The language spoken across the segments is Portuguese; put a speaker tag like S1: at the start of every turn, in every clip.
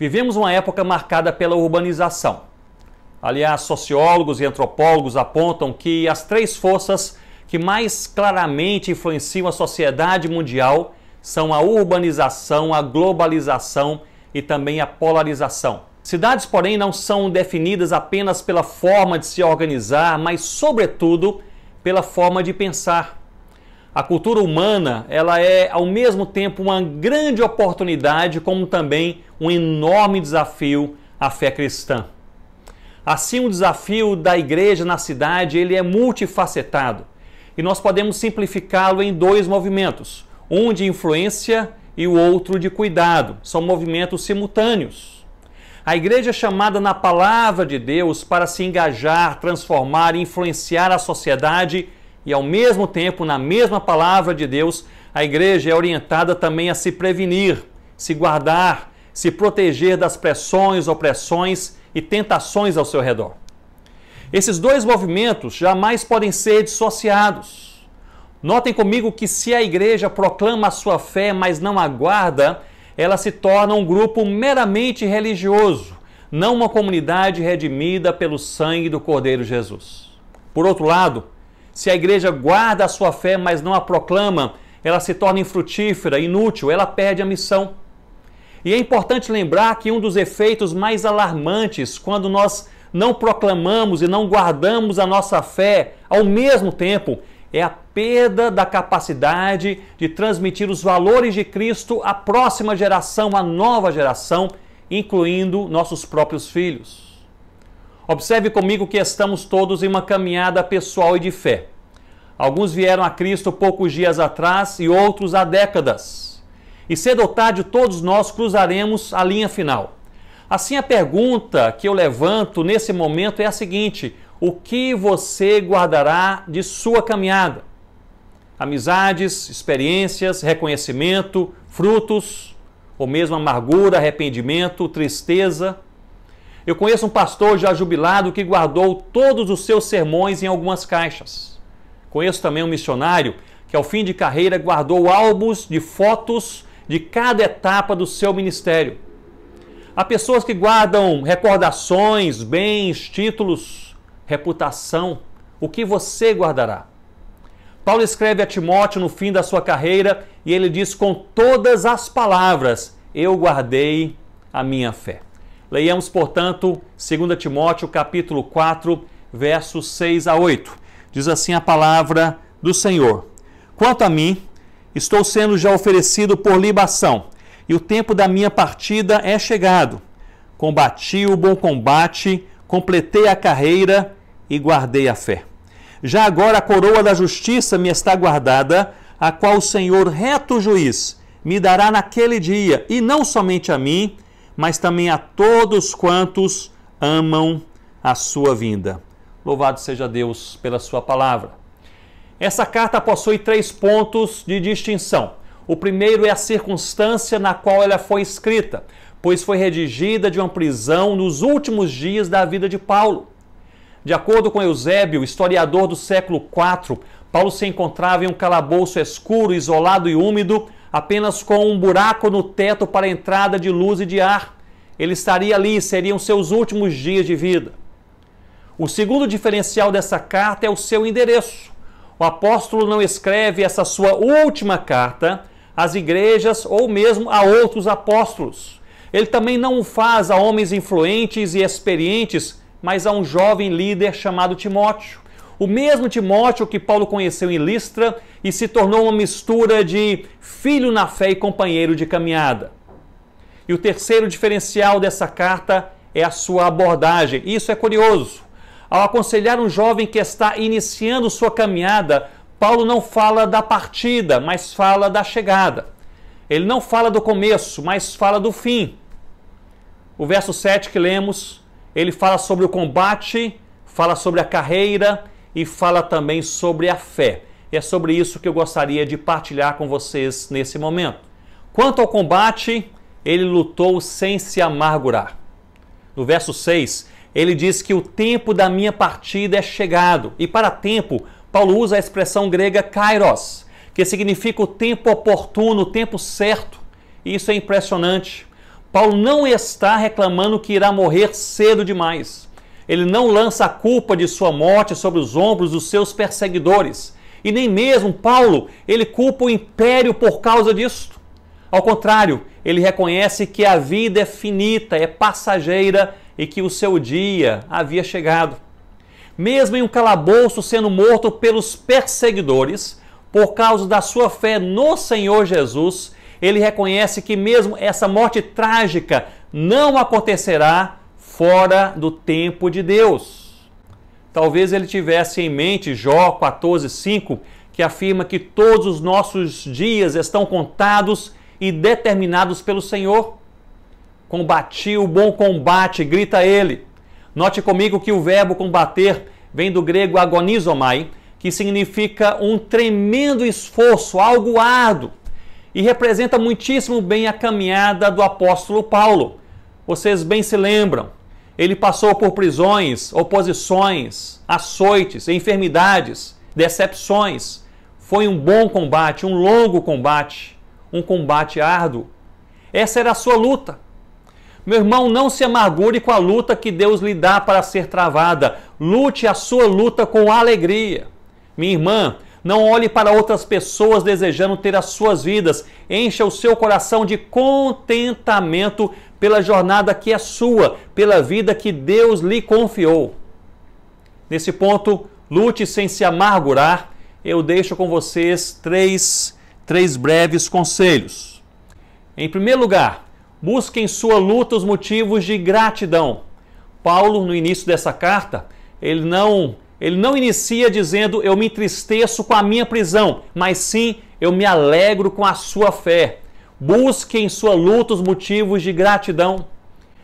S1: Vivemos uma época marcada pela urbanização. Aliás, sociólogos e antropólogos apontam que as três forças que mais claramente influenciam a sociedade mundial são a urbanização, a globalização e também a polarização. Cidades, porém, não são definidas apenas pela forma de se organizar, mas, sobretudo, pela forma de pensar. A cultura humana, ela é, ao mesmo tempo, uma grande oportunidade, como também um enorme desafio à fé cristã. Assim, o desafio da igreja na cidade, ele é multifacetado. E nós podemos simplificá-lo em dois movimentos, um de influência e o outro de cuidado. São movimentos simultâneos. A igreja é chamada na palavra de Deus para se engajar, transformar e influenciar a sociedade e, ao mesmo tempo, na mesma palavra de Deus, a igreja é orientada também a se prevenir, se guardar, se proteger das pressões, opressões e tentações ao seu redor. Esses dois movimentos jamais podem ser dissociados. Notem comigo que se a igreja proclama a sua fé, mas não aguarda, ela se torna um grupo meramente religioso, não uma comunidade redimida pelo sangue do Cordeiro Jesus. Por outro lado, se a igreja guarda a sua fé, mas não a proclama, ela se torna infrutífera, inútil, ela perde a missão. E é importante lembrar que um dos efeitos mais alarmantes quando nós não proclamamos e não guardamos a nossa fé ao mesmo tempo é a perda da capacidade de transmitir os valores de Cristo à próxima geração, à nova geração, incluindo nossos próprios filhos. Observe comigo que estamos todos em uma caminhada pessoal e de fé. Alguns vieram a Cristo poucos dias atrás e outros há décadas. E cedo ou tarde todos nós cruzaremos a linha final. Assim, a pergunta que eu levanto nesse momento é a seguinte: o que você guardará de sua caminhada? Amizades, experiências, reconhecimento, frutos, ou mesmo amargura, arrependimento, tristeza? Eu conheço um pastor já jubilado que guardou todos os seus sermões em algumas caixas. Conheço também um missionário que, ao fim de carreira, guardou álbuns de fotos de cada etapa do seu ministério. Há pessoas que guardam recordações, bens, títulos, reputação. O que você guardará? Paulo escreve a Timóteo no fim da sua carreira e ele diz com todas as palavras: eu guardei a minha fé. Leiamos, portanto, 2 Timóteo capítulo 4, versos 6 a 8. Diz assim a palavra do Senhor: quanto a mim, estou sendo já oferecido por libação, e o tempo da minha partida é chegado. Combati o bom combate, completei a carreira e guardei a fé. Já agora a coroa da justiça me está guardada, a qual o Senhor, reto juiz, me dará naquele dia, e não somente a mim, mas também a todos quantos amam a sua vinda. Louvado seja Deus pela sua palavra. Essa carta possui 3 pontos de distinção. O primeiro é a circunstância na qual ela foi escrita, pois foi redigida de uma prisão nos últimos dias da vida de Paulo. De acordo com Eusébio, historiador do século IV, Paulo se encontrava em um calabouço escuro, isolado e úmido, apenas com um buraco no teto para a entrada de luz e de ar. Ele estaria ali, seriam seus últimos dias de vida. O segundo diferencial dessa carta é o seu endereço. O apóstolo não escreve essa sua última carta às igrejas ou mesmo a outros apóstolos. Ele também não o faz a homens influentes e experientes, mas a um jovem líder chamado Timóteo. O mesmo Timóteo que Paulo conheceu em Listra e se tornou uma mistura de filho na fé e companheiro de caminhada. E o terceiro diferencial dessa carta é a sua abordagem. Isso é curioso. Ao aconselhar um jovem que está iniciando sua caminhada, Paulo não fala da partida, mas fala da chegada. Ele não fala do começo, mas fala do fim. O verso 7 que lemos, ele fala sobre o combate, fala sobre a carreira e fala também sobre a fé. E é sobre isso que eu gostaria de partilhar com vocês nesse momento. Quanto ao combate, ele lutou sem se amargurar. No verso 6, ele diz que o tempo da minha partida é chegado. E para tempo, Paulo usa a expressão grega kairos, que significa o tempo oportuno, o tempo certo. E isso é impressionante. Paulo não está reclamando que irá morrer cedo demais. Ele não lança a culpa de sua morte sobre os ombros dos seus perseguidores. E nem mesmo Paulo, ele culpa o império por causa disso. Ao contrário, ele reconhece que a vida é finita, é passageira e que o seu dia havia chegado. Mesmo em um calabouço sendo morto pelos perseguidores, por causa da sua fé no Senhor Jesus, ele reconhece que mesmo essa morte trágica não acontecerá fora do tempo de Deus. Talvez ele tivesse em mente Jó 14:5, que afirma que todos os nossos dias estão contados e determinados pelo Senhor. Combati o bom combate, grita ele. Note comigo que o verbo combater vem do grego agonizomai, que significa um tremendo esforço, algo árduo, e representa muitíssimo bem a caminhada do apóstolo Paulo. Vocês bem se lembram, ele passou por prisões, oposições, açoites, enfermidades, decepções. Foi um bom combate, um longo combate, um combate árduo. Essa era a sua luta. Meu irmão, não se amargure com a luta que Deus lhe dá para ser travada. Lute a sua luta com alegria. Minha irmã, não olhe para outras pessoas desejando ter as suas vidas. Encha o seu coração de contentamento pela jornada que é sua, pela vida que Deus lhe confiou. Nesse ponto, lute sem se amargurar. Eu deixo com vocês três breves conselhos. Em primeiro lugar, busque em sua luta os motivos de gratidão. Paulo, no início dessa carta, ele não inicia dizendo eu me entristeço com a minha prisão, mas sim eu me alegro com a sua fé. Busque em sua luta os motivos de gratidão.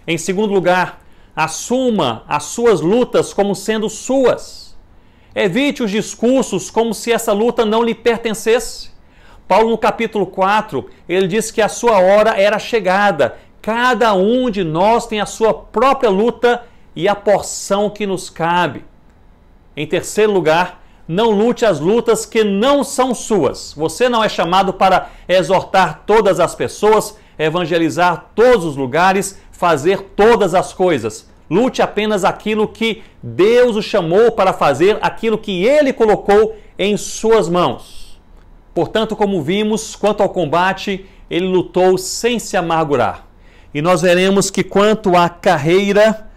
S1: Em segundo lugar, assuma as suas lutas como sendo suas. Evite os discursos como se essa luta não lhe pertencesse. Paulo, no capítulo 4, ele diz que a sua hora era chegada. Cada um de nós tem a sua própria luta e a porção que nos cabe. Em terceiro lugar, não lute as lutas que não são suas. Você não é chamado para exortar todas as pessoas, evangelizar todos os lugares, fazer todas as coisas. Lute apenas aquilo que Deus o chamou para fazer, aquilo que Ele colocou em suas mãos. Portanto, como vimos, quanto ao combate, ele lutou sem se amargurar. E nós veremos que quanto à carreira,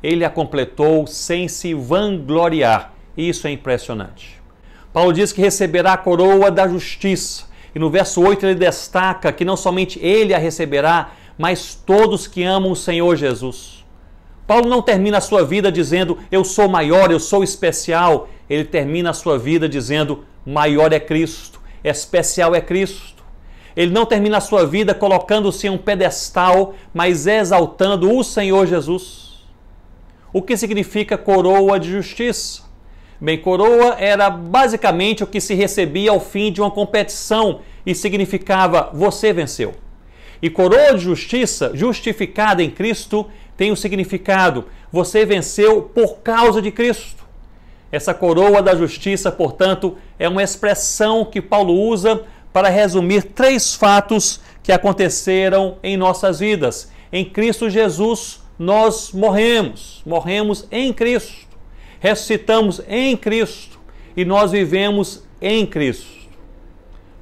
S1: ele a completou sem se vangloriar. Isso é impressionante. Paulo diz que receberá a coroa da justiça. E no verso 8 ele destaca que não somente ele a receberá, mas todos que amam o Senhor Jesus. Paulo não termina a sua vida dizendo, eu sou maior, eu sou especial. Ele termina a sua vida dizendo, maior é Cristo, especial é Cristo. Ele não termina a sua vida colocando-se em um pedestal, mas exaltando o Senhor Jesus. O que significa coroa de justiça? Bem, coroa era basicamente o que se recebia ao fim de uma competição e significava você venceu. E coroa de justiça, justificada em Cristo, tem o significado você venceu por causa de Cristo. Essa coroa da justiça, portanto, é uma expressão que Paulo usa para resumir 3 fatos que aconteceram em nossas vidas. Em Cristo Jesus, nós morremos em Cristo, ressuscitamos em Cristo e nós vivemos em Cristo.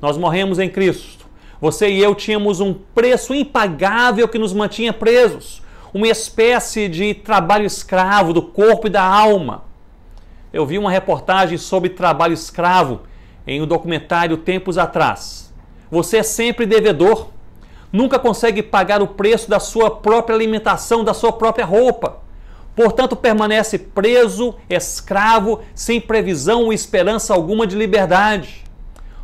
S1: Nós morremos em Cristo. Você e eu tínhamos um preço impagável que nos mantinha presos, uma espécie de trabalho escravo do corpo e da alma. Eu vi uma reportagem sobre trabalho escravo em um documentário tempos atrás. Você é sempre devedor, nunca consegue pagar o preço da sua própria alimentação, da sua própria roupa. Portanto, permanece preso, escravo, sem previsão ou esperança alguma de liberdade.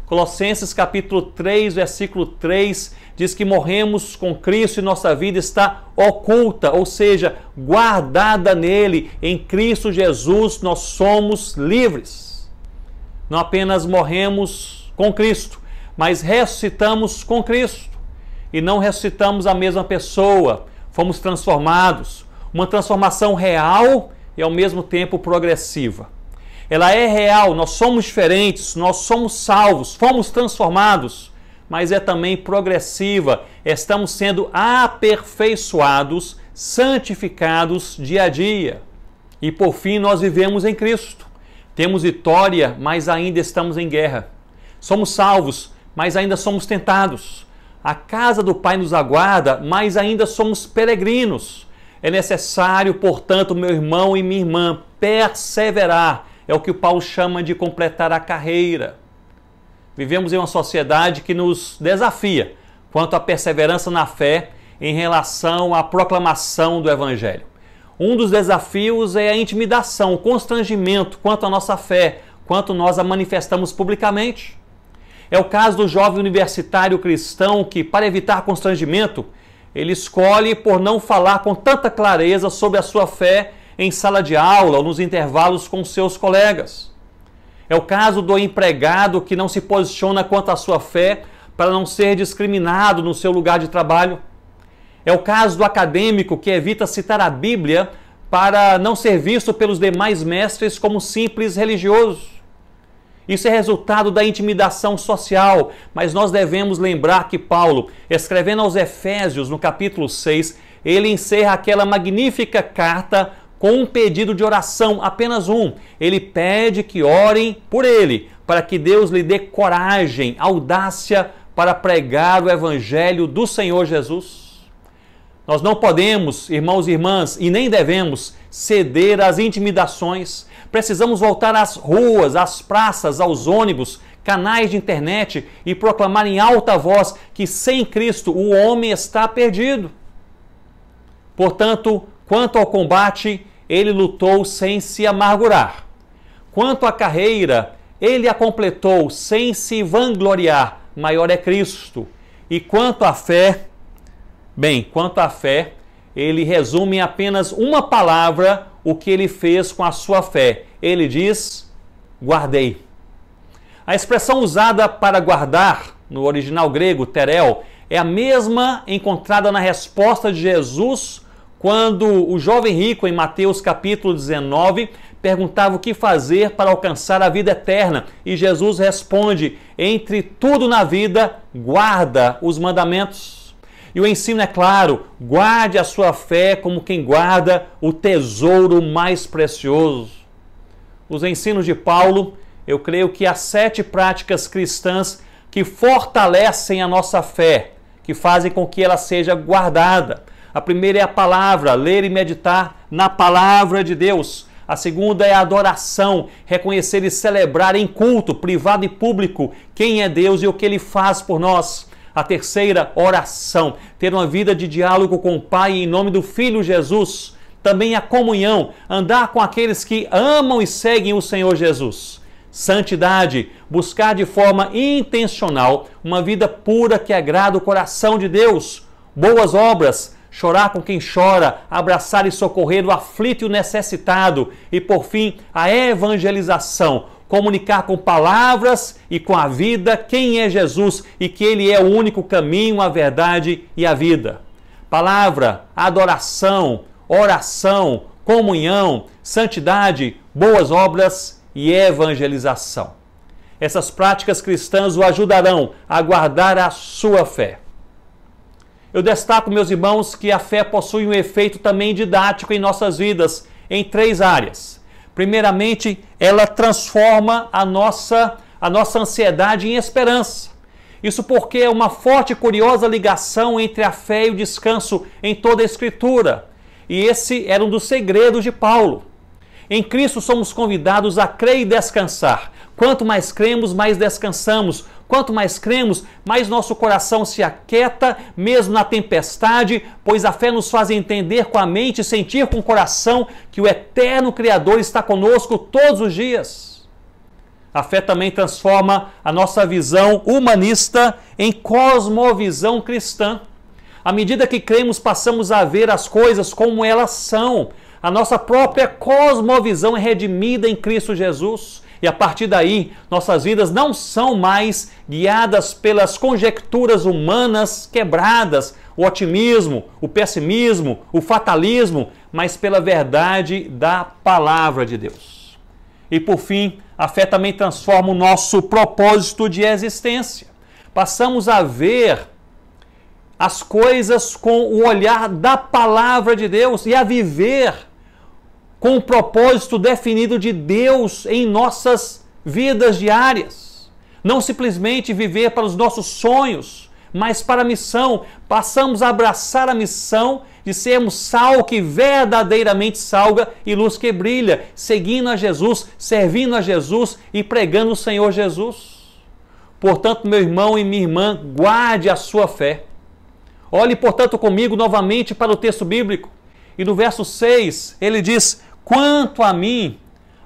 S1: Colossenses capítulo 3, versículo 3, diz que morremos com Cristo e nossa vida está oculta, ou seja, guardada nele. Em Cristo Jesus nós somos livres. Não apenas morremos com Cristo, mas ressuscitamos com Cristo. E não ressuscitamos a mesma pessoa, fomos transformados. Uma transformação real e ao mesmo tempo progressiva. Ela é real, nós somos diferentes, nós somos salvos, fomos transformados, mas é também progressiva. Estamos sendo aperfeiçoados, santificados dia a dia. E por fim, nós vivemos em Cristo. Temos vitória, mas ainda estamos em guerra. Somos salvos, mas ainda somos tentados. A casa do Pai nos aguarda, mas ainda somos peregrinos. É necessário, portanto, meu irmão e minha irmã, perseverar. É o que o Paulo chama de completar a carreira. Vivemos em uma sociedade que nos desafia quanto à perseverança na fé em relação à proclamação do Evangelho. Um dos desafios é a intimidação, o constrangimento quanto à nossa fé, quanto nós a manifestamos publicamente. É o caso do jovem universitário cristão que, para evitar constrangimento, ele escolhe por não falar com tanta clareza sobre a sua fé em sala de aula ou nos intervalos com seus colegas. É o caso do empregado que não se posiciona quanto à sua fé para não ser discriminado no seu lugar de trabalho. É o caso do acadêmico que evita citar a Bíblia para não ser visto pelos demais mestres como simples religioso. Isso é resultado da intimidação social, mas nós devemos lembrar que Paulo, escrevendo aos Efésios, no capítulo 6, ele encerra aquela magnífica carta com um pedido de oração, apenas um. Ele pede que orem por ele, para que Deus lhe dê coragem, audácia para pregar o Evangelho do Senhor Jesus. Nós não podemos, irmãos e irmãs, e nem devemos ceder às intimidações. Precisamos voltar às ruas, às praças, aos ônibus, canais de internet e proclamar em alta voz que sem Cristo o homem está perdido. Portanto, quanto ao combate, ele lutou sem se amargurar. Quanto à carreira, ele a completou sem se vangloriar. Maior é Cristo. E quanto à fé, ele resume em apenas uma palavra o que ele fez com a sua fé. Ele diz, guardei. A expressão usada para guardar, no original grego, terel, é a mesma encontrada na resposta de Jesus quando o jovem rico, em Mateus capítulo 19, perguntava o que fazer para alcançar a vida eterna. E Jesus responde, entre tudo na vida, guarda os mandamentos. E o ensino é claro, guarde a sua fé como quem guarda o tesouro mais precioso. Os ensinos de Paulo, eu creio que há 7 práticas cristãs que fortalecem a nossa fé, que fazem com que ela seja guardada. A primeira é a palavra, ler e meditar na palavra de Deus. A segunda é a adoração, reconhecer e celebrar em culto, privado e público, quem é Deus e o que Ele faz por nós. A terceira, oração, ter uma vida de diálogo com o Pai em nome do Filho Jesus. Também a comunhão, andar com aqueles que amam e seguem o Senhor Jesus. Santidade, buscar de forma intencional uma vida pura que agrada o coração de Deus. Boas obras, chorar com quem chora, abraçar e socorrer o aflito e o necessitado. E por fim, a evangelização, comunicar com palavras e com a vida quem é Jesus e que Ele é o único caminho, a verdade e a vida. Palavra, adoração, oração, comunhão, santidade, boas obras e evangelização. Essas práticas cristãs o ajudarão a guardar a sua fé. Eu destaco, meus irmãos, que a fé possui um efeito também didático em nossas vidas, em 3 áreas. Primeiramente, ela transforma a nossa ansiedade em esperança. Isso porque é uma forte e curiosa ligação entre a fé e o descanso em toda a Escritura. E esse era um dos segredos de Paulo. Em Cristo somos convidados a crer e descansar. Quanto mais cremos, mais descansamos. Quanto mais cremos, mais nosso coração se aquieta, mesmo na tempestade, pois a fé nos faz entender com a mente e sentir com o coração que o eterno Criador está conosco todos os dias. A fé também transforma a nossa visão humanista em cosmovisão cristã. À medida que cremos, passamos a ver as coisas como elas são. A nossa própria cosmovisão é redimida em Cristo Jesus. E a partir daí, nossas vidas não são mais guiadas pelas conjecturas humanas quebradas, o otimismo, o pessimismo, o fatalismo, mas pela verdade da palavra de Deus. E por fim, a fé também transforma o nosso propósito de existência. Passamos a ver as coisas com o olhar da palavra de Deus e a viver com o propósito definido de Deus em nossas vidas diárias. Não simplesmente viver para os nossos sonhos, mas para a missão. Passamos a abraçar a missão de sermos sal que verdadeiramente salga e luz que brilha, seguindo a Jesus, servindo a Jesus e pregando o Senhor Jesus. Portanto, meu irmão e minha irmã, guarde a sua fé. Olhe, portanto, comigo novamente para o texto bíblico. E no verso 6, ele diz: quanto a mim,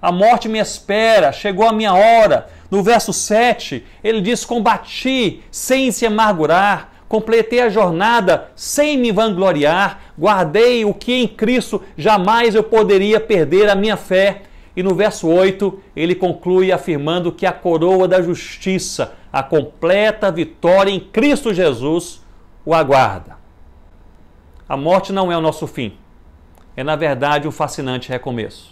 S1: a morte me espera, chegou a minha hora. No verso 7, ele diz: combati sem se amargurar, completei a jornada sem me vangloriar, guardei o que em Cristo jamais eu poderia perder, a minha fé. E no verso 8, ele conclui afirmando que a coroa da justiça, a completa vitória em Cristo Jesus, o aguarda. A morte não é o nosso fim. É, na verdade, um fascinante recomeço.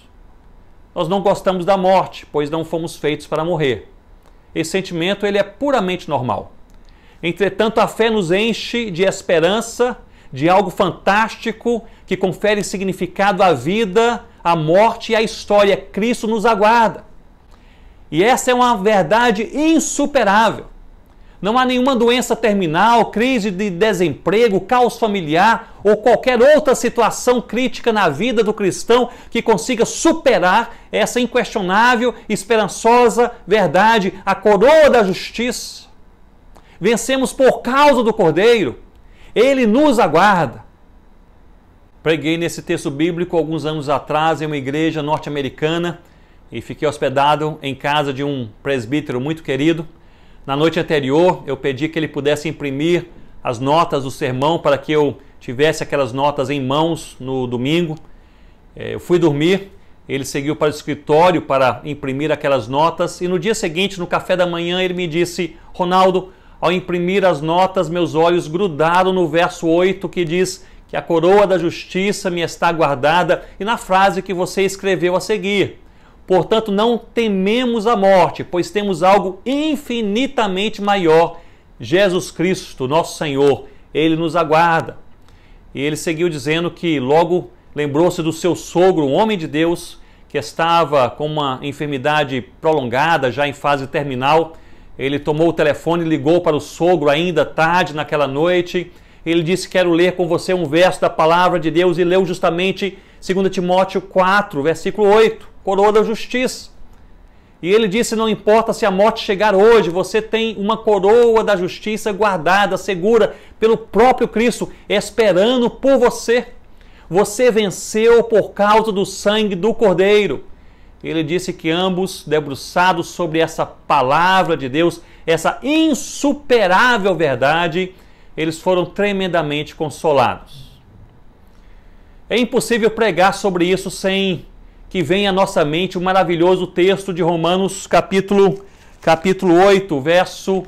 S1: Nós não gostamos da morte, pois não fomos feitos para morrer. Esse sentimento ele é puramente normal. Entretanto, a fé nos enche de esperança, de algo fantástico que confere significado à vida, à morte e à história. Cristo nos aguarda. E essa é uma verdade insuperável. Não há nenhuma doença terminal, crise de desemprego, caos familiar ou qualquer outra situação crítica na vida do cristão que consiga superar essa inquestionável, esperançosa verdade, a coroa da justiça. Vencemos por causa do Cordeiro. Ele nos aguarda. Preguei nesse texto bíblico alguns anos atrás em uma igreja norte-americana e fiquei hospedado em casa de um presbítero muito querido. Na noite anterior, eu pedi que ele pudesse imprimir as notas do sermão para que eu tivesse aquelas notas em mãos no domingo. Eu fui dormir, ele seguiu para o escritório para imprimir aquelas notas e no dia seguinte, no café da manhã, ele me disse: Ronaldo, ao imprimir as notas, meus olhos grudaram no verso 8 que diz que a coroa da justiça me está guardada e na frase que você escreveu a seguir. Portanto, não tememos a morte, pois temos algo infinitamente maior, Jesus Cristo, nosso Senhor. Ele nos aguarda. E ele seguiu dizendo que logo lembrou-se do seu sogro, um homem de Deus, que estava com uma enfermidade prolongada, já em fase terminal. Ele tomou o telefone e ligou para o sogro ainda tarde naquela noite. Ele disse: quero ler com você um verso da palavra de Deus, e leu justamente 2 Timóteo 4, versículo 8. Coroa da justiça. E ele disse: não importa se a morte chegar hoje, você tem uma coroa da justiça guardada, segura pelo próprio Cristo, esperando por você. Você venceu por causa do sangue do Cordeiro. Ele disse que ambos, debruçados sobre essa palavra de Deus, essa insuperável verdade, eles foram tremendamente consolados. É impossível pregar sobre isso sem que venha à nossa mente o maravilhoso texto de Romanos capítulo 8, verso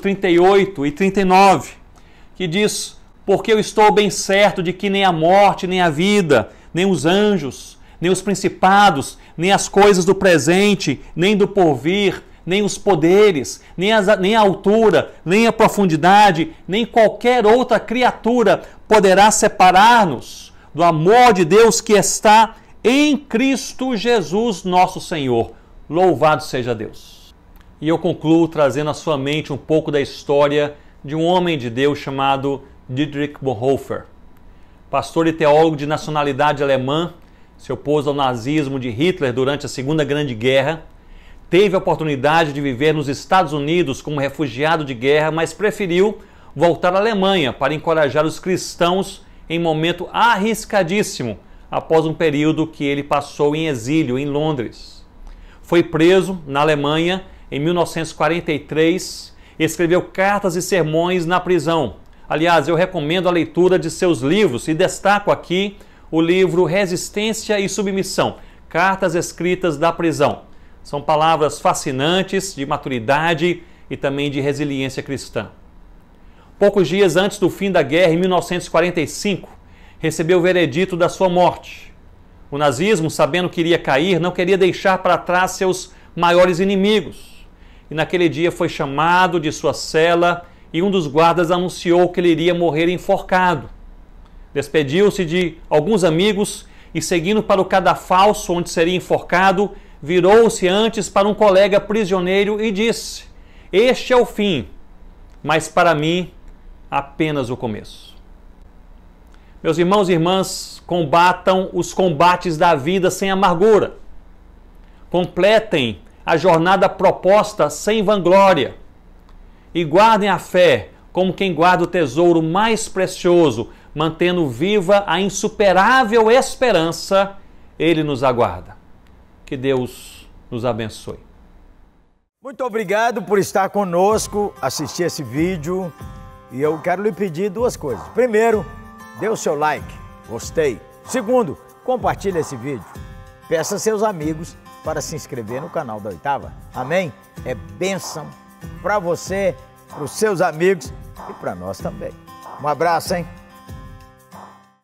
S1: 38 e 39, que diz: porque eu estou bem certo de que nem a morte, nem a vida, nem os anjos, nem os principados, nem as coisas do presente, nem do porvir, nem os poderes, nem a altura, nem a profundidade, nem qualquer outra criatura poderá separar-nos do amor de Deus que está em Cristo Jesus, nosso Senhor. Louvado seja Deus. E eu concluo trazendo à sua mente um pouco da história de um homem de Deus chamado Dietrich Bonhoeffer. Pastor e teólogo de nacionalidade alemã, se opôs ao nazismo de Hitler durante a Segunda Grande Guerra, teve a oportunidade de viver nos Estados Unidos como refugiado de guerra, mas preferiu voltar à Alemanha para encorajar os cristãos em momento arriscadíssimo, após um período que ele passou em exílio em Londres. Foi preso na Alemanha em 1943 e escreveu cartas e sermões na prisão. Aliás, eu recomendo a leitura de seus livros e destaco aqui o livro Resistência e Submissão, Cartas Escritas da Prisão. São palavras fascinantes de maturidade e também de resiliência cristã. Poucos dias antes do fim da guerra, em 1945, recebeu o veredito da sua morte. O nazismo, sabendo que iria cair, não queria deixar para trás seus maiores inimigos. e naquele dia foi chamado de sua cela e um dos guardas anunciou que ele iria morrer enforcado. Despediu-se de alguns amigos e, seguindo para o cadafalso onde seria enforcado, virou-se antes para um colega prisioneiro e disse: "Este é o fim, mas para mim apenas o começo." Meus irmãos e irmãs, combatam os combates da vida sem amargura. Completem a jornada proposta sem vanglória. E guardem a fé como quem guarda o tesouro mais precioso, mantendo viva a insuperável esperança. Ele nos aguarda. Que Deus nos abençoe.
S2: Muito obrigado por estar conosco, assistir esse vídeo. E eu quero lhe pedir duas coisas. Primeiro, dê o seu like, gostei. Segundo, compartilhe esse vídeo. Peça a seus amigos para se inscrever no canal da Oitava. Amém? É bênção para você, para os seus amigos e para nós também. Um abraço, hein?